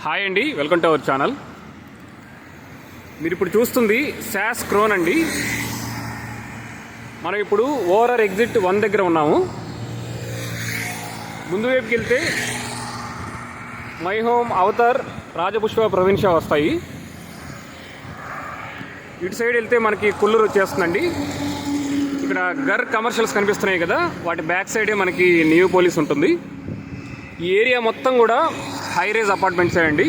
Hi అండి, welcome to our channel. మీరు ఇప్పుడు చూస్తుంది శాస్ క్రోన్ అండి. మనం ఇప్పుడు ఓఆర్ఆర్ ఎగ్జిట్ 1 దగ్గర ఉన్నాము. ముందు వైపుకి వెళ్తే మై హోమ్, అవతార్, రాజపుష్ప, ప్రొవిన్షియా వస్తాయి. ఇటు సైడ్ వెళ్తే మనకి కుల్లూరు వచ్చేస్తుందండి. ఇక్కడ గర్ కమర్షియల్స్ కనిపిస్తున్నాయి కదా, వాటి బ్యాక్ సైడే మనకి న్యూ పోలీస్ ఉంటుంది. ఈ ఏరియా మొత్తం కూడా హై రైజ్ అపార్ట్మెంట్సే అండి.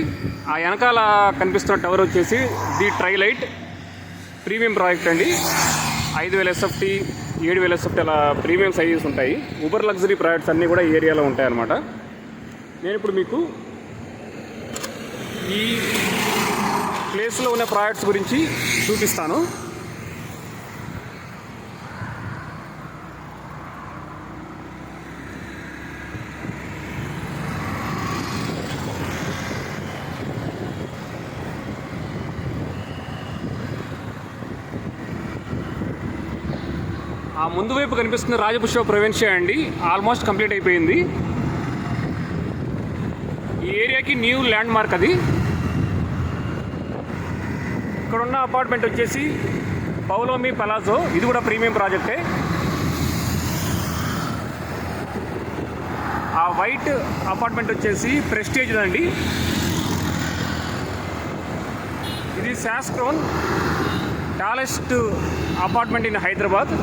ఆ వెనకాల కనిపిస్తున్న టవర్ వచ్చేసి ది ట్రైలైట్ ప్రీమియం ప్రాజెక్ట్ అండి. 5000 SFT, 7000 SFT అలా ప్రీమియం సైజెస్ ఉంటాయి. ఊబర్ లగ్జరీ ప్రాజెక్ట్స్ అన్నీ కూడా ఈ ఏరియాలో ఉంటాయన్నమాట. నేను ఇప్పుడు మీకు ఈ ప్లేస్లో ఉన్న ప్రాజెక్ట్స్ గురించి చూపిస్తాను. ఆ ముందు వైపు కనిపిస్తున్న రాజపుష్ప ప్రొవిన్షియా అండి, ఆల్మోస్ట్ కంప్లీట్ అయిపోయింది. ఈ ఏరియాకి న్యూ ల్యాండ్ మార్క్ అది. ఇక్కడున్న అపార్ట్మెంట్ వచ్చేసి పౌలోమి పలాజో, ఇది కూడా ప్రీమియం ప్రాజెక్టే. ఆ వైట్ అపార్ట్మెంట్ వచ్చేసి ప్రెస్టేజ్ అండి. ఇది SAS Crown, tallest apartment in Hyderabad.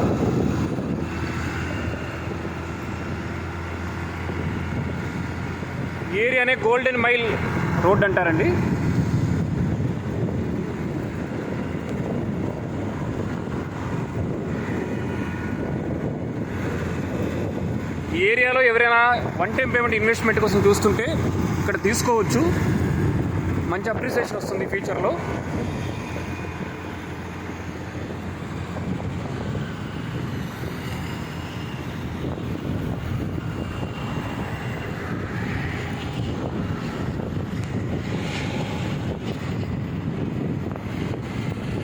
ఏరియానే గోల్డెన్ మైల్ రోడ్ అంటారండి. ఈ ఏరియాలో ఎవరైనా వన్ టైం పేమెంట్ ఇన్వెస్ట్మెంట్ కోసం చూస్తుంటే ఇక్కడ తీసుకోవచ్చు. మంచి అప్రిసియేషన్ వస్తుంది ఫ్యూచర్లో.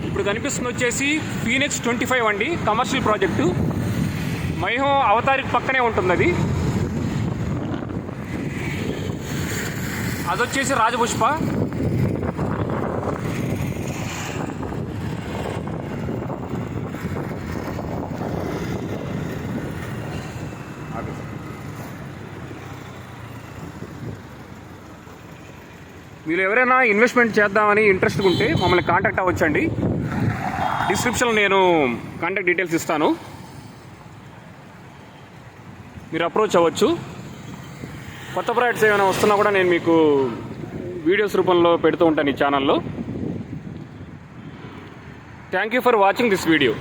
ఇప్పుడు కనిపిస్తుంది వచ్చేసి ఫీనిక్స్ 25 అండి, కమర్షియల్ ప్రాజెక్టు. మైహో అవతారికి పక్కనే ఉంటుంది అది. అదొచ్చేసి రాజపుష్ప. మీరు ఎవరైనా ఇన్వెస్ట్మెంట్ చేద్దామని ఇంట్రెస్ట్ ఉంటే మమ్మల్ని కాంటాక్ట్ అవ్వచ్చండి. డిస్క్రిప్షన్లో నేను కాంటాక్ట్ డీటెయిల్స్ ఇస్తాను, మీరు అప్రోచ్ అవ్వచ్చు. కొత్త ప్రాజెక్ట్స్ ఏమైనా వస్తున్నా కూడా నేను మీకు వీడియోస్ రూపంలో పెడుతూ ఉంటాను ఈ ఛానల్లో. Thank you for watching this video.